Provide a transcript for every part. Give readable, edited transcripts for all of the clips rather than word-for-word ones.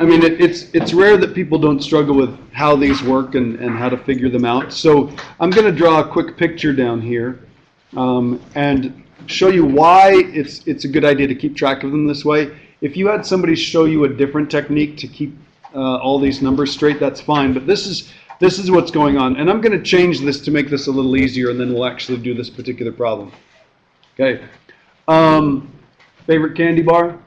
I mean, it's rare that people don't struggle with how these work and how to figure them out. So I'm going to draw a quick picture down here and show you why it's a good idea to keep track of them this way. If you had somebody show you a different technique to keep all these numbers straight, that's fine. But this is what's going on. And I'm going to change this to make this a little easier, and then we'll actually do this particular problem. Okay. Favorite candy bar?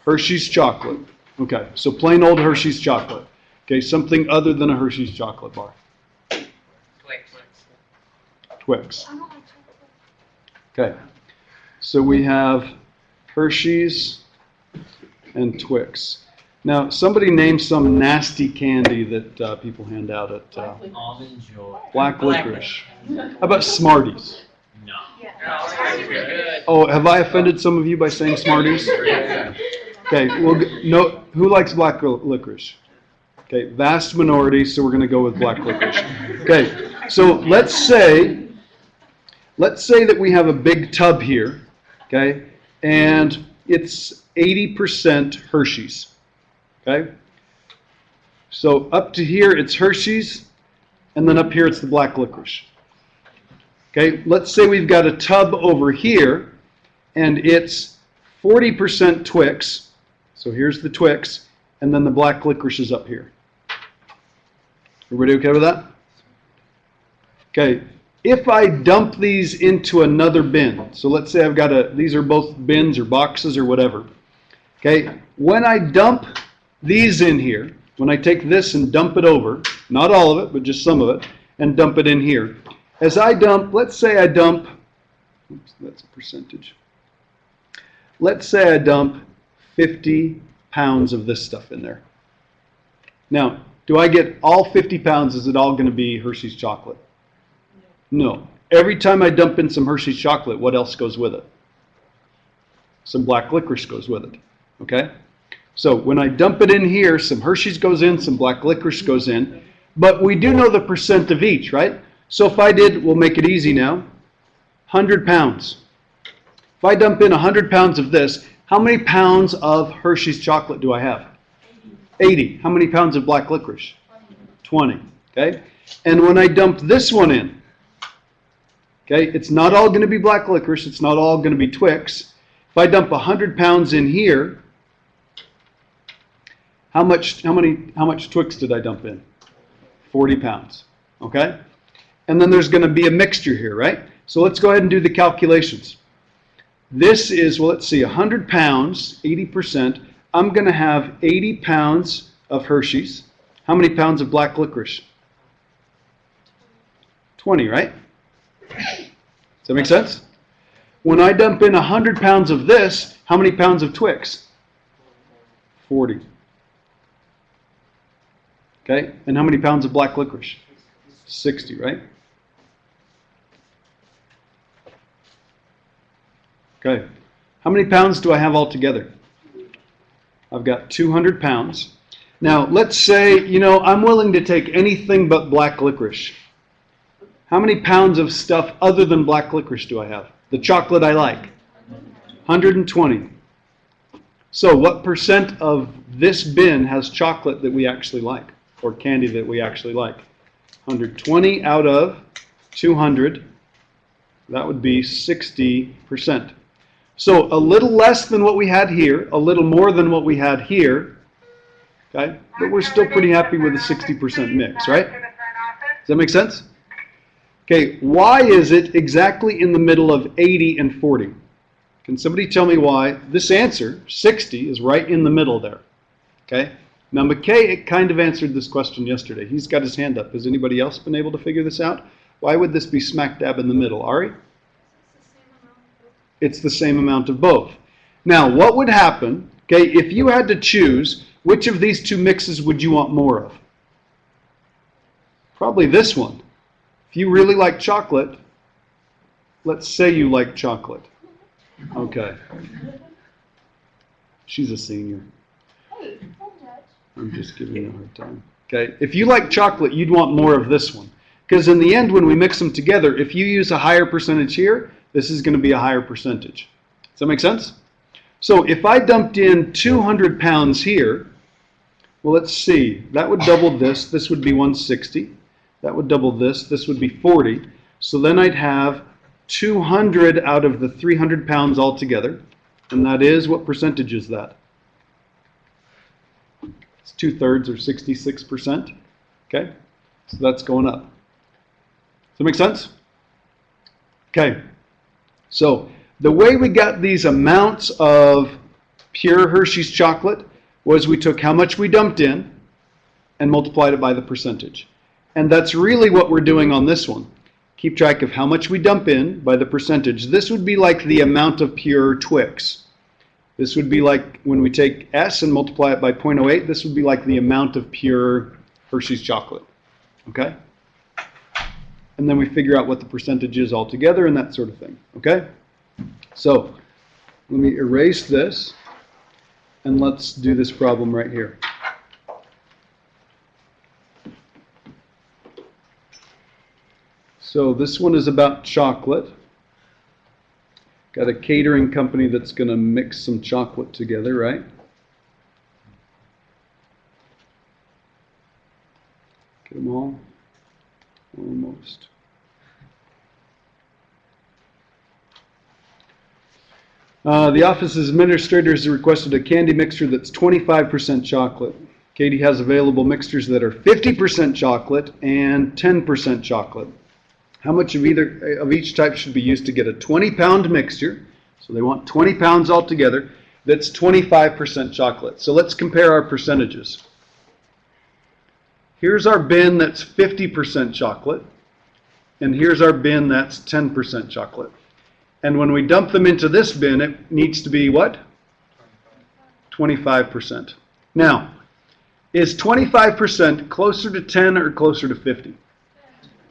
Hershey's chocolate. Okay, so plain old Hershey's chocolate. Okay, something other than a Hershey's chocolate bar. Twix. Okay, so we have Hershey's and Twix. Now, somebody name some nasty candy that people hand out at Almond Joy. Black licorice. How about Smarties? No. Oh, have I offended some of you by saying Smarties? Okay, well, no. Who likes black licorice? Okay, vast minority, so we're going to go with black licorice. Okay, so let's say that we have a big tub here, okay, and it's 80% Hershey's, okay? So up to here it's Hershey's, and then up here it's the black licorice. Okay, let's say we've got a tub over here, and it's 40% Twix. So here's the Twix, and then the black licorice is up here. Everybody okay with that? Okay, if I dump these into another bin, so let's say I've got these are both bins or boxes or whatever. Okay, when I dump these in here, when I take this and dump it over, not all of it, but just some of it, and dump it in here, as I dump, let's say I dump, oops, that's a percentage. Let's say I dump 50 pounds of this stuff in there. Now, do I get all 50 pounds? Is it all going to be Hershey's chocolate? No. Every time I dump in some Hershey's chocolate, what else goes with it? Some black licorice goes with it. Okay? So when I dump it in here, some Hershey's goes in, some black licorice goes in, but we do know the percent of each, right? So if I did, we'll make it easy now, 100 pounds. If I dump in 100 pounds of this, how many pounds of Hershey's chocolate do I have? 80. How many pounds of black licorice? 20. Okay? And when I dump this one in, okay, it's not all going to be black licorice, it's not all going to be Twix. If I dump 100 pounds in here, how much Twix did I dump in? 40 pounds. Okay? And then there's going to be a mixture here, right? So let's go ahead and do the calculations. This is, well, let's see, 100 pounds, 80%. I'm going to have 80 pounds of Hershey's. How many pounds of black licorice? 20, right? Does that make sense? When I dump in 100 pounds of this, how many pounds of Twix? 40. Okay, and how many pounds of black licorice? 60, right? Okay, how many pounds do I have altogether? I've got 200 pounds. Now, let's say, I'm willing to take anything but black licorice. How many pounds of stuff other than black licorice do I have? The chocolate I like. 120. So what percent of this bin has chocolate that we actually like, or candy that we actually like? 120 out of 200, that would be 60%. So a little less than what we had here, a little more than what we had here, okay? But we're still pretty happy with a 60% mix, right? Does that make sense? Okay, why is it exactly in the middle of 80 and 40? Can somebody tell me why this answer, 60, is right in the middle there? Okay? Now, McKay kind of answered this question yesterday. He's got his hand up. Has anybody else been able to figure this out? Why would this be smack dab in the middle? Ari? It's the same amount of both. Now, what would happen, okay, if you had to choose, which of these two mixes would you want more of? Probably this one. If you really like chocolate, let's say you like chocolate. Okay. She's a senior. I'm just giving her a hard time. Okay. If you like chocolate, you'd want more of this one. Because in the end, when we mix them together, if you use a higher percentage here, this is going to be a higher percentage. Does that make sense? So if I dumped in 200 pounds here, well, let's see, that would double this. This would be 160. That would double this. This would be 40. So then I'd have 200 out of the 300 pounds altogether. And that is, what percentage is that? It's 2/3 or 66%. Okay, so that's going up. Does that make sense? Okay, so the way we got these amounts of pure Hershey's chocolate was we took how much we dumped in and multiplied it by the percentage. And that's really what we're doing on this one. Keep track of how much we dump in by the percentage. This would be like the amount of pure Twix. This would be like when we take S and multiply it by 0.08, this would be like the amount of pure Hershey's chocolate. Okay? And then we figure out what the percentage is altogether and that sort of thing. Okay? So, let me erase this and let's do this problem right here. So this one is about chocolate. Got a catering company that's going to mix some chocolate together, right? Get them all? Almost. The office's administrators requested a candy mixture that's 25% chocolate. Katie has available mixtures that are 50% chocolate and 10% chocolate. How much of either of each type should be used to get a 20-pound mixture? So they want 20 pounds altogether. That's 25% chocolate. So let's compare our percentages. Here's our bin that's 50% chocolate. And here's our bin that's 10% chocolate. And when we dump them into this bin, it needs to be what? 25%. Now, is 25% closer to 10 or closer to 50?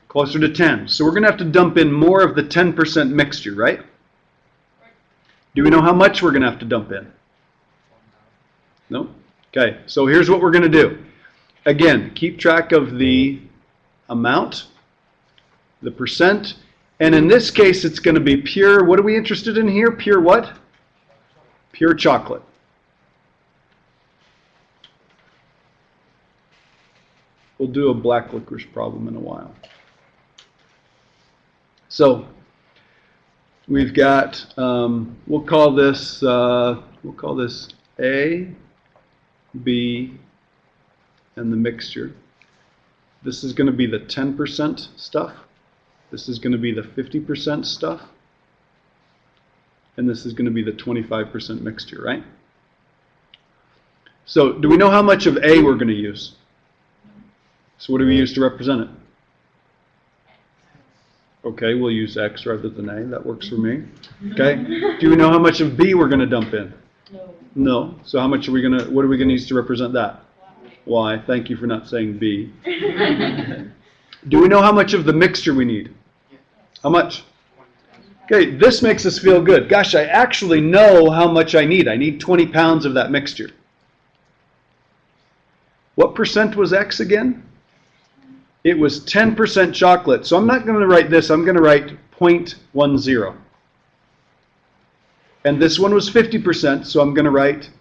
Closer to 10. So we're going to have to dump in more of the 10% mixture, right? Do we know how much we're going to have to dump in? No? Okay, so here's what we're going to do. Again, keep track of the amount, the percent, and in this case it's going to be pure, what are we interested in here? Pure what? Pure chocolate. We'll do a black licorice problem in a while. So we've got, we'll call this A, B, and the mixture. This is going to be the 10% stuff. This is going to be the 50% stuff. And this is going to be the 25% mixture, right? So do we know how much of A we're going to use? So what do we use to represent it? Okay, we'll use X rather than A. That works for me. Okay. Do we know how much of B we're going to dump in? No. No. So how much are we going to, what are we going to use to represent that? Y. Thank you for not saying B. Do we know how much of the mixture we need? How much? Okay, this makes us feel good. Gosh, I actually know how much I need. I need 20 pounds of that mixture. What percent was X again? It was 10% chocolate. So I'm not going to write this. I'm going to write 0.10. And this one was 50%, so I'm going to write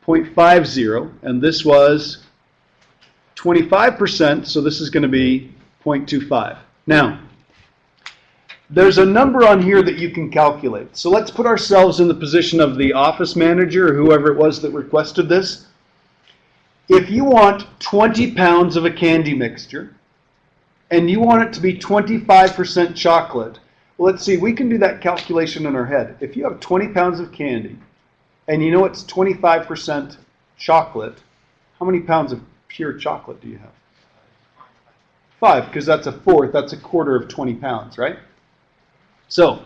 0.50. And this was 25%, so this is going to be 0.25. Now, there's a number on here that you can calculate. So let's put ourselves in the position of the office manager or whoever it was that requested this. If you want 20 pounds of a candy mixture, and you want it to be 25% chocolate, well, let's see, we can do that calculation in our head. If you have 20 pounds of candy, and you know it's 25% chocolate, how many pounds of pure chocolate do you have? 5, because that's a fourth, that's a quarter of 20 pounds, right? So,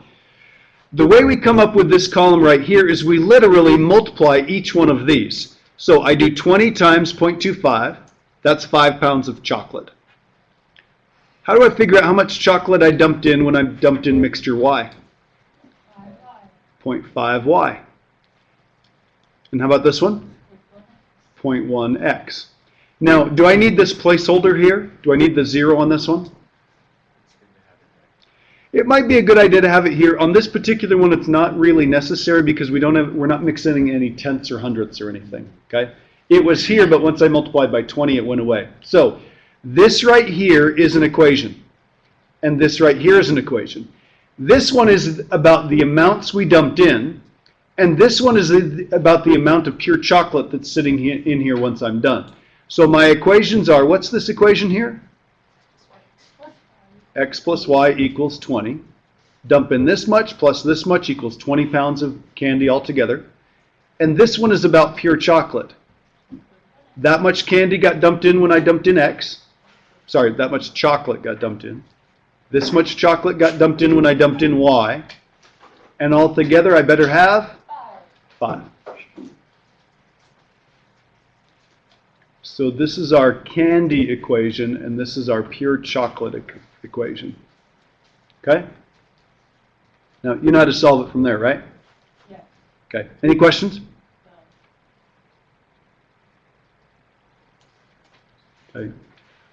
the way we come up with this column right here is we literally multiply each one of these. So I do 20 times 0.25, that's 5 pounds of chocolate. How do I figure out how much chocolate I dumped in when I dumped in mixture Y? 0.5Y. And how about this one? 0.1X. Now, do I need this placeholder here? Do I need the 0 on this one? It might be a good idea to have it here. On this particular one, it's not really necessary because we're not mixing any tenths or hundredths or anything, okay? It was here, but once I multiplied by 20, it went away. So this right here is an equation, and this right here is an equation. This one is about the amounts we dumped in, and this one is about the amount of pure chocolate that's sitting in here once I'm done. So my equations are, what's this equation here? X plus y equals 20. Dump in this much plus this much equals 20 pounds of candy altogether. And this one is about pure chocolate. That much candy got dumped in when I dumped in X. Sorry, that much chocolate got dumped in. This much chocolate got dumped in when I dumped in Y. And altogether I better have 5. So this is our candy equation, and this is our pure chocolate equation. Okay? Now, you know how to solve it from there, right? Yeah. Okay. Any questions? No. Okay.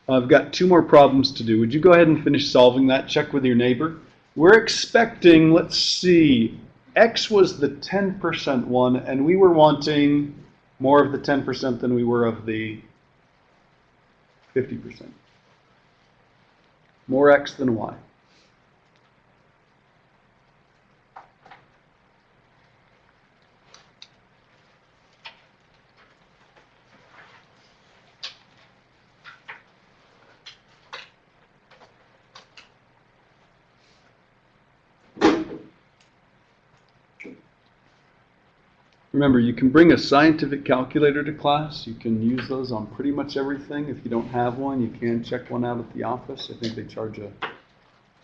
I've got 2 more problems to do. Would you go ahead and finish solving that? Check with your neighbor. We're expecting, let's see, X was the 10% one, and we were wanting more of the 10% than we were of the 50%. More X than Y. Remember, you can bring a scientific calculator to class. You can use those on pretty much everything. If you don't have one, you can check one out at the office. I think they charge a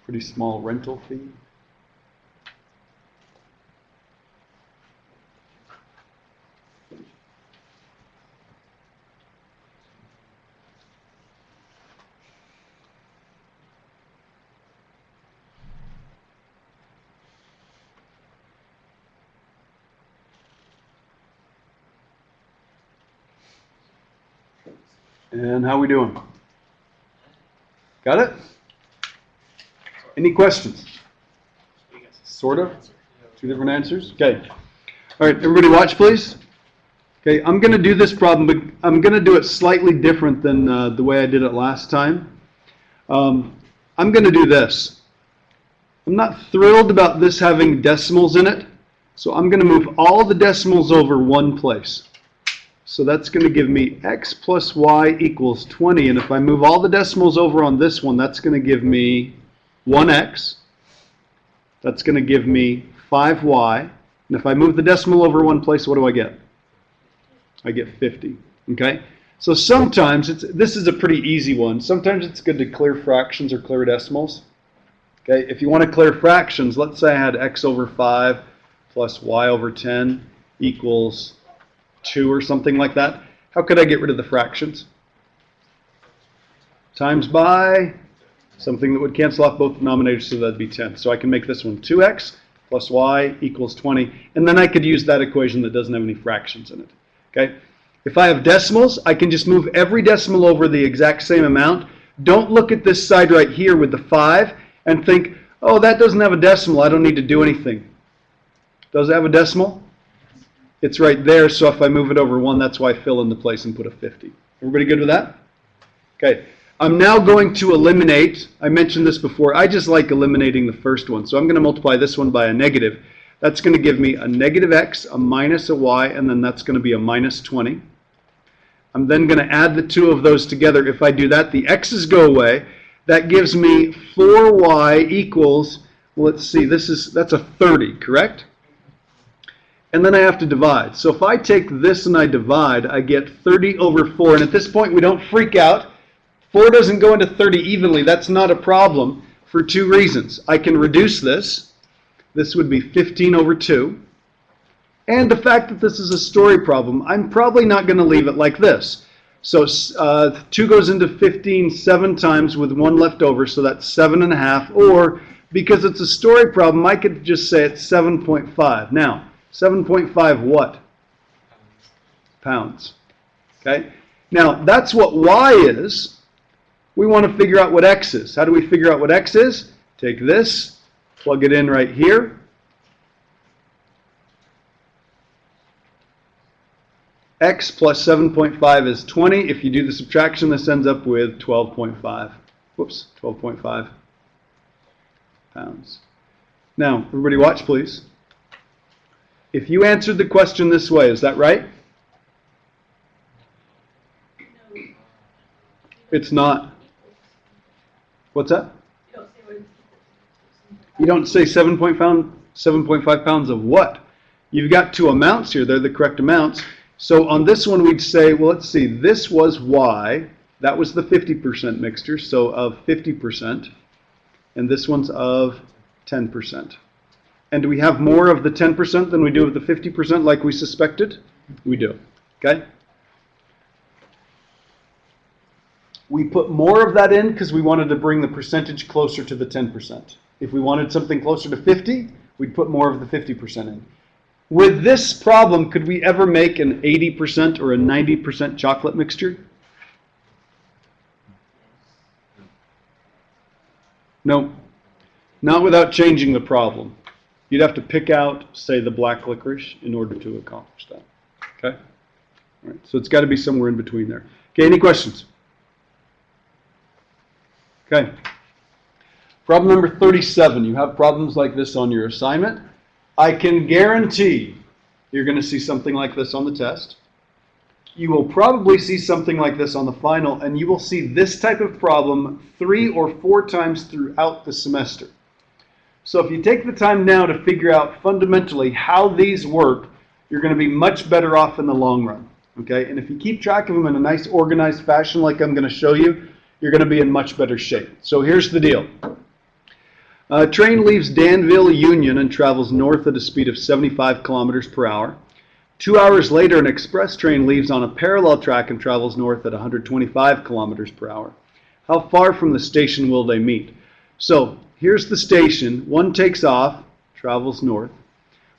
pretty small rental fee. And how we doing? Got it? Any questions? Sort of? 2 different answers? Okay. All right, everybody watch, please. Okay, I'm going to do this problem, but I'm going to do it slightly different than the way I did it last time. I'm going to do this. I'm not thrilled about this having decimals in it, so I'm going to move all the decimals over one place. So that's going to give me X plus Y equals 20. And if I move all the decimals over on this one, that's going to give me 1X. That's going to give me 5Y. And if I move the decimal over one place, what do I get? I get 50. Okay? So sometimes, this is a pretty easy one. Sometimes it's good to clear fractions or clear decimals. Okay? If you want to clear fractions, let's say I had X over 5 plus Y over 10 equals 2 or something like that. How could I get rid of the fractions? Times by something that would cancel off both denominators, so that'd be 10. So I can make this one 2x plus y equals 20, and then I could use that equation that doesn't have any fractions in it. Okay? If I have decimals, I can just move every decimal over the exact same amount. Don't look at this side right here with the 5 and think, oh, that doesn't have a decimal, I don't need to do anything. Does it have a decimal? It's right there, so if I move it over 1, that's why I fill in the place and put a 50. Everybody good with that? Okay. I'm now going to eliminate, I mentioned this before, I just like eliminating the first one. So I'm going to multiply this one by a negative. That's going to give me a negative x, a minus a y, and then that's going to be a minus 20. I'm then going to add the 2 of those together. If I do that, the x's go away. That gives me 4y equals, well, let's see, that's a 30, correct? And then I have to divide. So if I take this and I divide, I get 30 over 4. And at this point, we don't freak out. 4 doesn't go into 30 evenly. That's not a problem for 2 reasons. I can reduce this. This would be 15 over 2. And the fact that this is a story problem, I'm probably not going to leave it like this. So 2 goes into 15 7 times with 1 left over, so that's 7.5. Or because it's a story problem, I could just say it's 7.5. Now, 7.5 what? Pounds. Okay? Now, that's what y is. We want to figure out what x is. How do we figure out what x is? Take this, Plug it in right here. X plus 7.5 is 20. If you do the subtraction, this ends up with 12.5. Whoops, 12.5 pounds. Now, everybody watch, please. If you answered the question this way, is that right? It's not. What's that? You don't say 7.5 pounds of what? You've got two amounts here. They're the correct amounts. So on this one, we'd say, well, let's see. This was Y. That was the 50% mixture, so of 50%. And this one's of 10%. And do we have more of the 10% than we do of the 50% like we suspected? We do. Okay? We put more of that in because we wanted to bring the percentage closer to the 10%. If we wanted something closer to 50, we'd put more of the 50% in. With this problem, could we ever make an 80% or a 90% chocolate mixture? No. Not without changing the problem. You'd have to pick out, say, the black licorice in order to accomplish that. Okay? All right. So it's got to be somewhere in between there. Okay, any questions? Okay. Problem number 37. You have problems like this on your assignment. I can guarantee you're going to see something like this on the test. You will probably see something like this on the final, and you will see this type of problem 3 or 4 times throughout the semester. So if you take the time now to figure out fundamentally how these work, you're going to be much better off in the long run. Okay? And if you keep track of them in a nice organized fashion like I'm going to show you, you're going to be in much better shape. So here's the deal. A train leaves Danville, Union, and travels north at a speed of 75 kilometers per hour. 2 hours later, an express train leaves on a parallel track and travels north at 125 kilometers per hour. How far from the station will they meet? So here's the station. One takes off, travels north.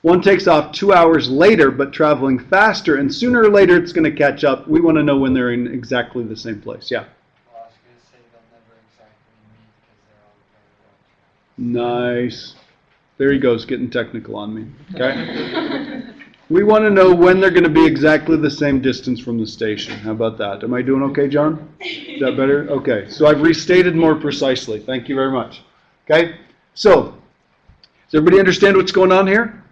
One takes off 2 hours later, but traveling faster, and sooner or later it's going to catch up. We want to know when they're in exactly the same place. Yeah? Well, I was going to say they'll never exactly meet because they're on parallel tracks. Nice. There he goes, getting technical on me. Okay? We want to know when they're going to be exactly the same distance from the station. How about that? Am I doing okay, John? Is that better? Okay. So I've restated more precisely. Thank you very much. Okay? So, does everybody understand what's going on here?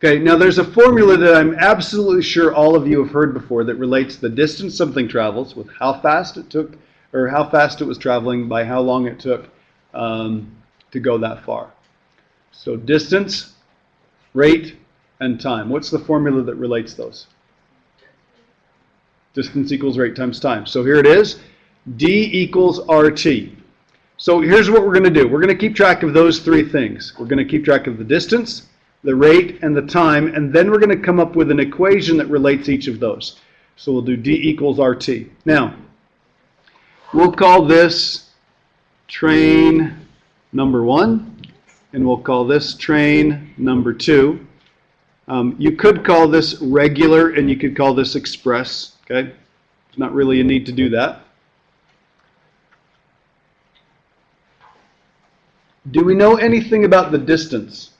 Okay, now there's a formula that I'm absolutely sure all of you have heard before that relates the distance something travels with how fast it took, or how fast it was traveling by how long it took to go that far. So distance, rate, and time. What's the formula that relates those? Distance equals rate times time. So here it is. D equals RT. So here's what we're going to do. We're going to keep track of those 3 things. We're going to keep track of the distance, the rate, and the time, and then we're going to come up with an equation that relates each of those. So we'll do D equals RT. Now, we'll call this train number 1, and we'll call this train number 2. You could call this regular, and you could call this express. Okay, there's not really a need to do that. Do we know anything about the distance?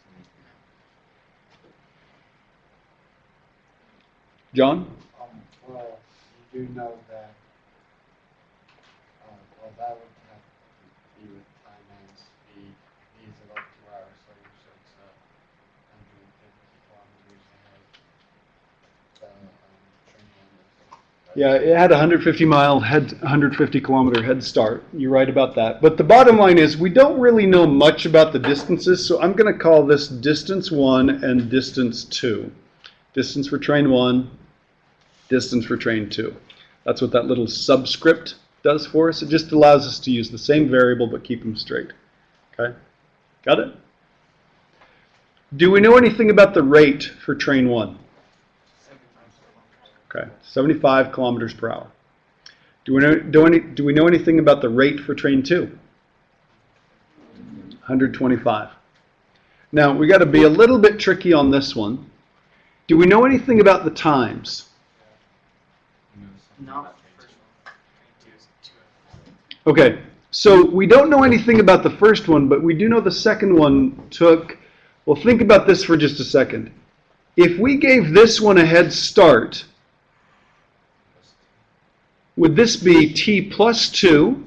John? Well, you do know that, well, that would have to be with time and speed. These are about 2 hours later, so it's 150 kilometers ahead. The train is. Yeah, it had a 150 kilometer head start. You're right about that. But the bottom line is we don't really know much about the distances, so I'm going to call this distance 1 and distance 2. Distance for train 1, distance for train 2. That's what that little subscript does for us. It just allows us to use the same variable but keep them straight. Okay? Got it? Do we know anything about the rate for train 1? Okay, 75 kilometers per hour. Do we know anything about the rate for train 2? 125. Now, we got to be a little bit tricky on this one. Do we know anything about the times? Not the first one. 2 is 2 hours. Okay, So we don't know anything about the first one, but we do know the second one took, well, think about this for just a second. If we gave this one a head start, would this be t plus 2,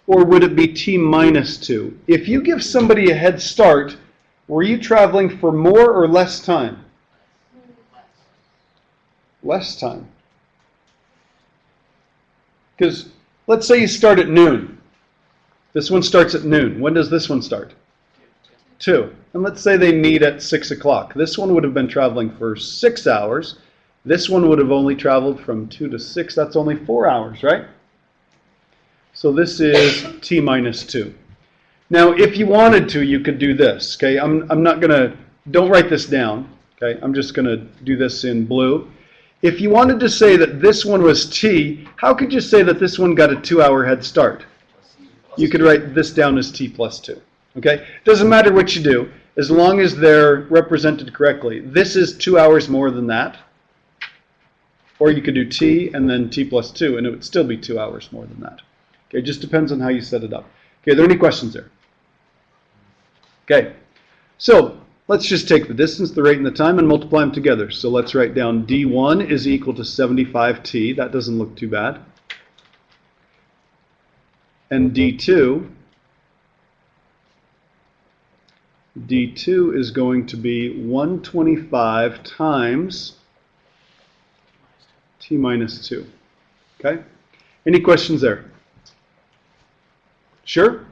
or would it be t minus 2? If you give somebody a head start, were you traveling for more or less time? Less time. Because let's say you start at noon. This one starts at noon. When does this one start? 2. And let's say they meet at 6 o'clock. This one would have been traveling for 6 hours. This one would have only traveled from 2 to 6. That's only 4 hours, right? So this is t minus 2. Now, if you wanted to, you could do this. Okay, I'm not going to, don't write this down. Okay, I'm just going to do this in blue. If you wanted to say that this one was t, how could you say that this one got a 2-hour head start? You could write this down as t plus 2. Okay, doesn't matter what you do, as long as they're represented correctly. This is 2 hours more than that. Or you could do t and then t plus 2, and it would still be 2 hours more than that. Okay, it just depends on how you set it up. Okay, are there any questions there? Okay, so let's just take the distance, the rate, and the time and multiply them together. So let's write down d1 is equal to 75t. That doesn't look too bad. And d2 is going to be 125 times t minus 2. Okay? Any questions there? Sure?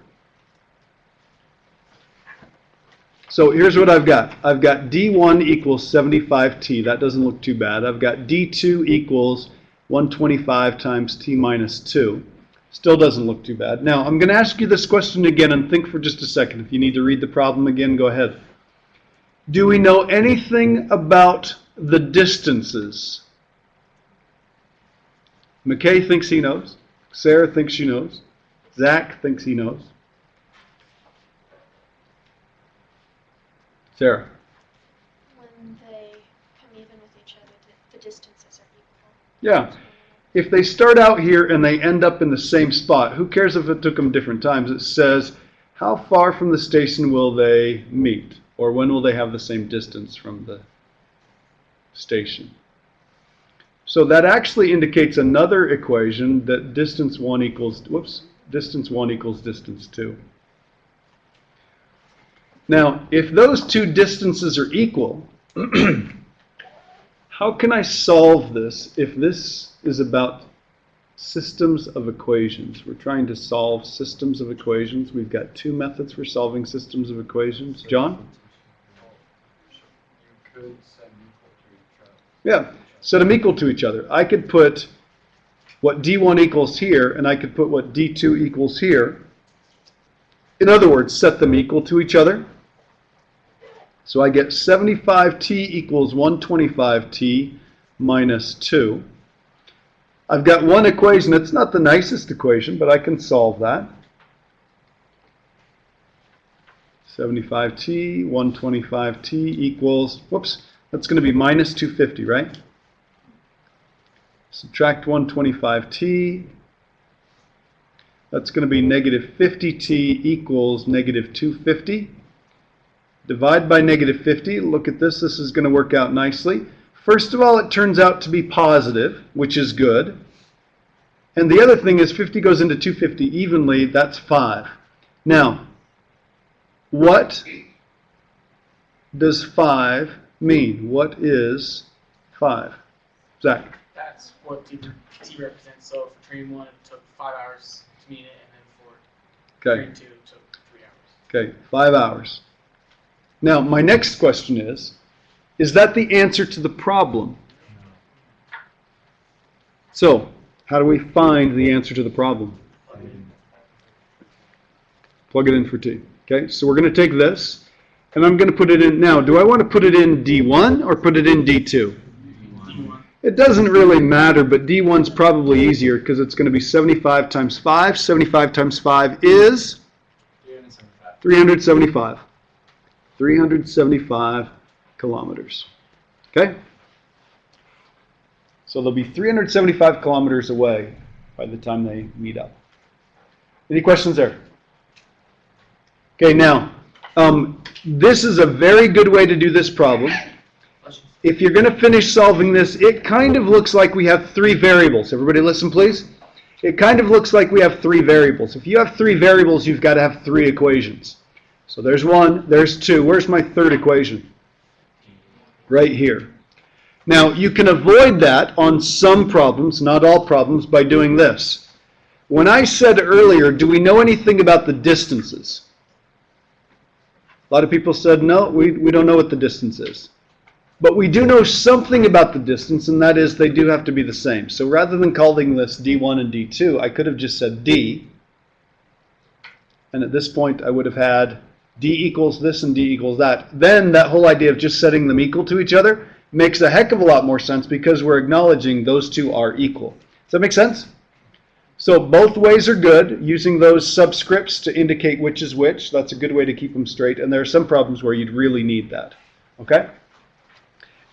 So here's what I've got. I've got d1 equals 75t. That doesn't look too bad. I've got d2 equals 125 times t minus 2. Still doesn't look too bad. Now, I'm going to ask you this question again and think for just a second. If you need to read the problem again, go ahead. Do we know anything about the distances? McKay thinks he knows. Sarah thinks she knows. Zach thinks he knows. Sarah. When they come even with each other, the distances are equal. Yeah. If they start out here and they end up in the same spot, who cares if it took them different times? It says, how far from the station will they meet? Or when will they have the same distance from the station? So that actually indicates another equation that distance 1 equals, distance 1 equals distance 2. Now, if those two distances are equal, how can I solve this if this is about systems of equations? We're trying to solve systems of equations. We've got two methods for solving systems of equations. John? You could set them equal to each other. Yeah, set them equal to each other. I could put what d1 equals here, and I could put what d2 equals here. In other words, set them equal to each other. So I get 75t equals 125t minus 2. I've got one equation. It's not the nicest equation, but I can solve that. 75t, 125t equals, that's going to be minus 250, right? Subtract 125t. That's going to be negative 50t equals negative 250. Divide by negative 50. Look at this. This is going to work out nicely. First of all, it turns out to be positive, which is good. And the other thing is 50 goes into 250 evenly. That's 5. Now, what does 5 mean? What is 5? Zach? That's what T represents. So for train 1, it took 5 hours to meet it, and then for train 2, it took 3 hours. Okay, 5 hours. Now, my next question is that the answer to the problem? So, how do we find the answer to the problem? Plug it in for t. Okay, so we're going to take this, and I'm going to put it in. Now, do I want to put it in D1 or put it in D2? D1. It doesn't really matter, but D1's probably easier because it's going to be 75 times 5. 75 times 5 is 375. 375 kilometers. Okay? So they'll be 375 kilometers away by the time they meet up. Any questions there? Okay, now, this is a very good way to do this problem. If you're going to finish solving this, it kind of looks like we have three variables. Everybody listen, please. It kind of looks like we have three variables. If you have three variables, you've got to have three equations. So there's one, there's two. Where's my third equation? Right here. Now, you can avoid that on some problems, not all problems, by doing this. When I said earlier, do we know anything about the distances? A lot of people said, no, we don't know what the distance is. But we do know something about the distance, and that is they do have to be the same. So rather than calling this D1 and D2, I could have just said D. And at this point, I would have had D equals this and D equals that. Then that whole idea of just setting them equal to each other makes a heck of a lot more sense because we're acknowledging those two are equal. Does that make sense? So both ways are good, using those subscripts to indicate which is which. That's a good way to keep them straight. And there are some problems where you'd really need that. Okay?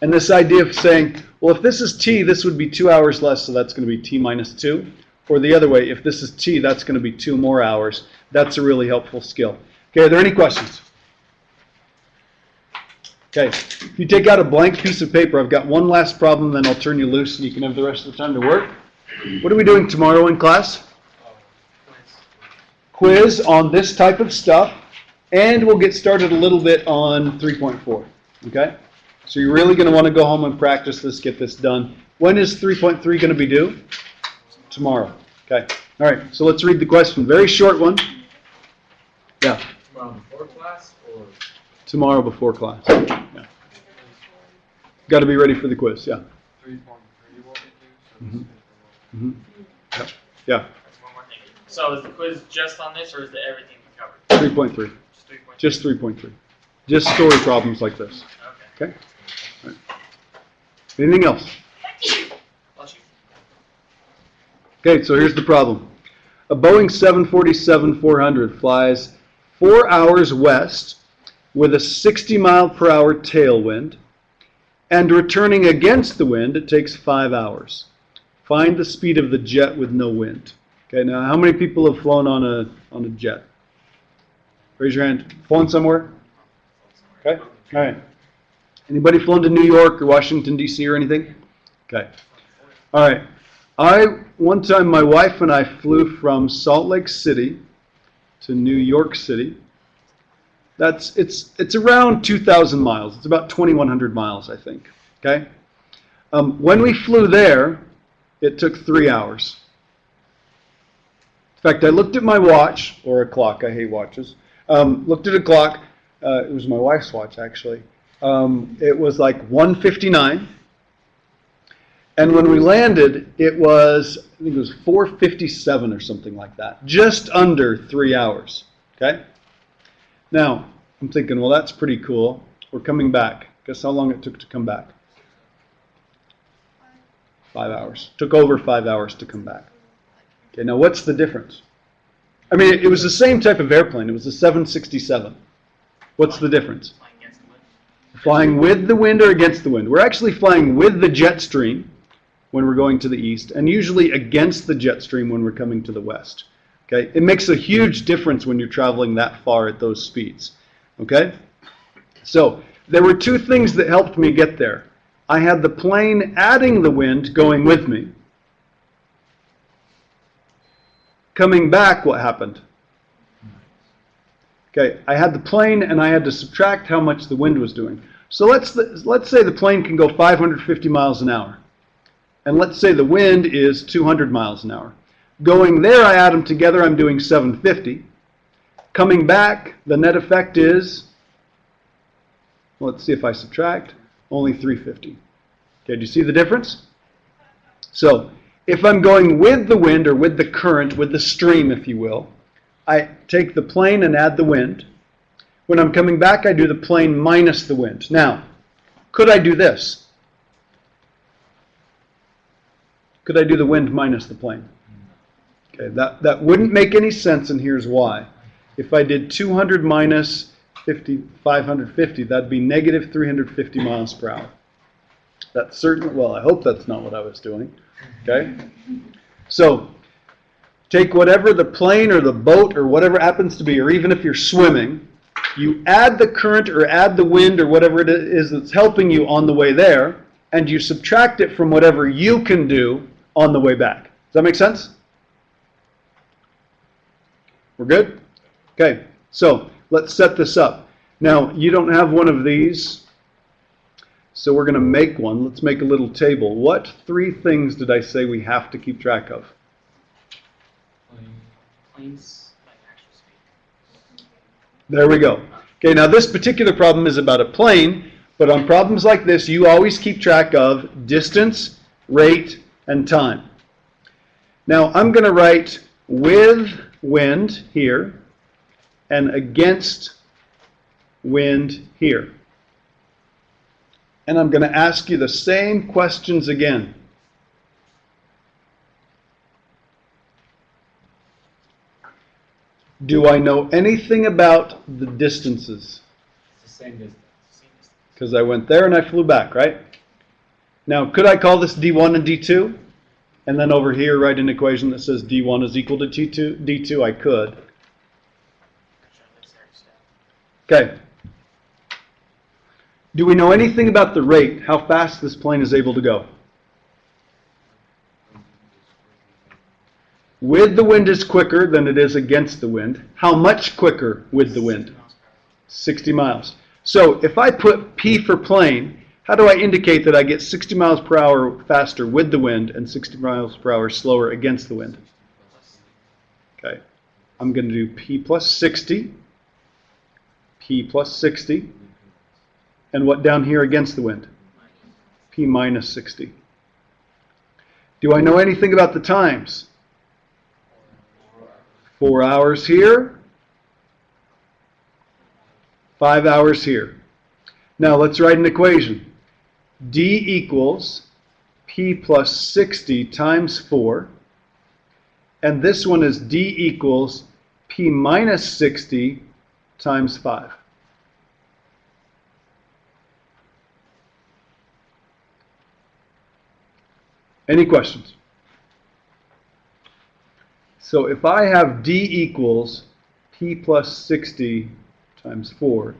And this idea of saying, well, if this is t, this would be 2 hours less, so that's going to be t minus 2. Or the other way, if this is t, that's going to be 2 more hours. That's a really helpful skill. Okay, are there any questions? Okay, if you take out a blank piece of paper, I've got one last problem, then I'll turn you loose and you can have the rest of the time to work. What are we doing tomorrow in class? Quiz on this type of stuff, and we'll get started a little bit on 3.4. Okay? So you're really going to want to go home and practice this, get this done. When is 3.3 going to be due? Tomorrow. Okay. All right, so let's read the question. Very short one. Yeah. Tomorrow before class or? Tomorrow before class. Yeah. Got to be ready for the quiz, yeah. 3.3 what we do, so Mm-hmm. Yeah. Yeah. That's one more thing. So is the quiz just on this, or is it everything we covered? 3.3. Just 3.3. Just 3.3. Just story problems like this. Okay. Okay? All right. Anything else? Bless you. Okay, so here's the problem. A Boeing 747-400 flies 4 hours west with a 60 mile per hour tailwind, and returning against the wind, it takes 5 hours. Find the speed of the jet with no wind. Okay, now how many people have flown on a jet? Raise your hand. Flown somewhere? Okay, all right. Anybody flown to New York or Washington, D.C. or anything? Okay. All right. One time my wife and I flew from Salt Lake City to New York City. It's around 2,000 miles. It's about 2,100 miles, I think. Okay. When we flew there, it took 3 hours. In fact, I looked at my watch, or a clock. I hate watches. Looked at a clock. It was my wife's watch, actually. It was like 1:59. And when we landed, I think it was 4:57 or something like that. Just under 3 hours. Okay? Now, I'm thinking, well, that's pretty cool. We're coming back. Guess how long it took to come back? 5 hours. Took over 5 hours to come back. Okay, now what's the difference? I mean, it was the same type of airplane. It was a 767. What's the difference? Flying against the wind. Flying with the wind or against the wind? We're actually flying with the jet stream when we're going to the east, and usually against the jet stream when we're coming to the west. Okay? It makes a huge difference when you're traveling that far at those speeds. Okay? So, there were two things that helped me get there. I had the plane adding the wind going with me. Coming back, what happened? Okay, I had the plane and I had to subtract how much the wind was doing. So let's say the plane can go 550 miles an hour. And let's say the wind is 200 miles an hour. Going there, I add them together, I'm doing 750. Coming back, the net effect is, well, let's see if I subtract, only 350. Okay, do you see the difference? So, if I'm going with the wind or with the current, with the stream, if you will, I take the plane and add the wind. When I'm coming back, I do the plane minus the wind. Now, could I do this? Could I do the wind minus the plane? Okay, that wouldn't make any sense, and here's why. If I did 200 minus 550, that'd be negative 350 miles per hour. That's certainly, well, I hope that's not what I was doing. Okay? So, take whatever the plane or the boat or whatever happens to be, or even if you're swimming, you add the current or add the wind or whatever it is that's helping you on the way there, and you subtract it from whatever you can do on the way back. Does that make sense? We're good? Okay, so let's set this up. Now, you don't have one of these, so we're going to make one. Let's make a little table. What 3 things did I say we have to keep track of? Planes, like actual speed. There we go. Okay, now this particular problem is about a plane, but on problems like this, you always keep track of distance, rate, and time. Now, I'm going to write with wind here and against wind here. And I'm going to ask you the same questions again. Do I know anything about the distances? It's the same distance. Because I went there and I flew back, right? Now, could I call this D1 and D2? And then over here write an equation that says D1 is equal to D2? I could. Okay. Do we know anything about the rate, how fast this plane is able to go? With the wind is quicker than it is against the wind. How much quicker with the wind? 60 miles. So if I put P for plane, how do I indicate that I get 60 miles per hour faster with the wind and 60 miles per hour slower against the wind? Okay. I'm going to do P plus 60. P plus 60. And what down here against the wind? P minus 60. Do I know anything about the times? 4 hours here. 5 hours here. Now let's write an equation. D equals P plus 60 times 4. And this one is D equals P minus 60 times 5. Any questions? So if I have D equals P plus 60 times 4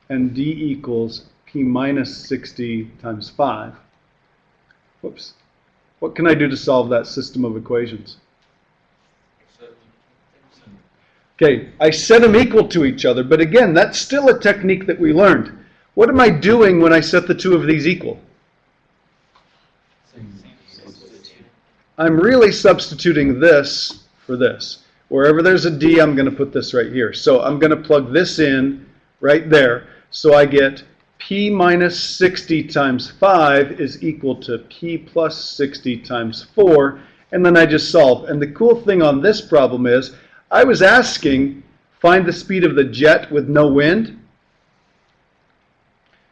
and D equals P minus 60 times 5, whoops, what can I do to solve that system of equations? Okay, I set them equal to each other, but again, that's still a technique that we learned. What am I doing when I set the two of these equal? I'm really substituting this for this. Wherever there's a D, I'm going to put this right here. So I'm going to plug this in right there. So I get P minus 60 times 5 is equal to P plus 60 times 4. And then I just solve. And the cool thing on this problem is, I was asking, find the speed of the jet with no wind.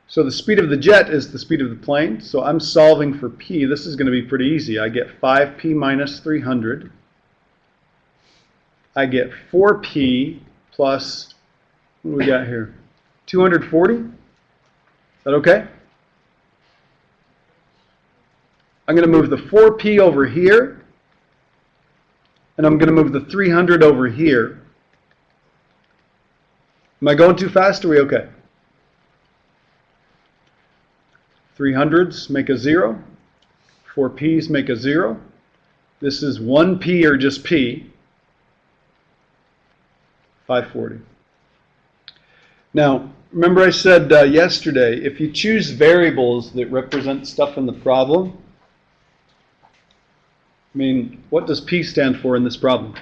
So the speed of the jet is the speed of the plane. So I'm solving for P. This is going to be pretty easy. I get 5P minus 300. I get 4P plus, what do we got here? 240? Is that okay? I'm going to move the 4P over here. And I'm going to move the 300 over here. Am I going too fast? Are we okay? 300s make a 0. 4Ps make a 0. This is 1P or just P. 540. Now, remember I said yesterday, if you choose variables that represent stuff in the problem, I mean, what does P stand for in this problem?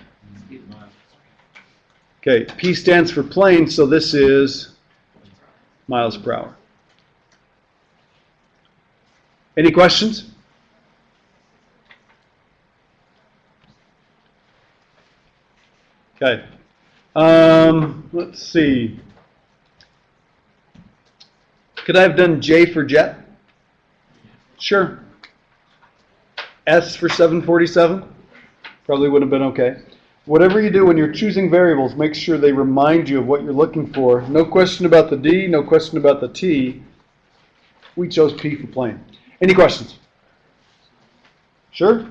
Okay, P stands for plane, so this is miles per hour. Any questions? Okay. Let's see. Could I have done J for jet? Sure. S for 747? Probably would have been okay. Whatever you do when you're choosing variables, make sure they remind you of what you're looking for. No question about the D, no question about the T. We chose P for plane. Any questions? Sure?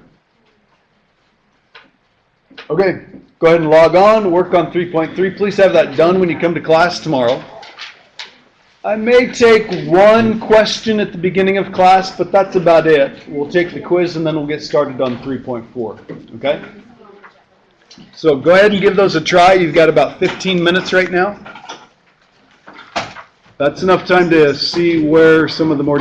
Okay, go ahead and log on, work on 3.3. Please have that done when you come to class tomorrow. I may take one question at the beginning of class, but that's about it. We'll take the quiz and then we'll get started on 3.4. Okay? So go ahead and give those a try. You've got about 15 minutes right now. That's enough time to see where some of the more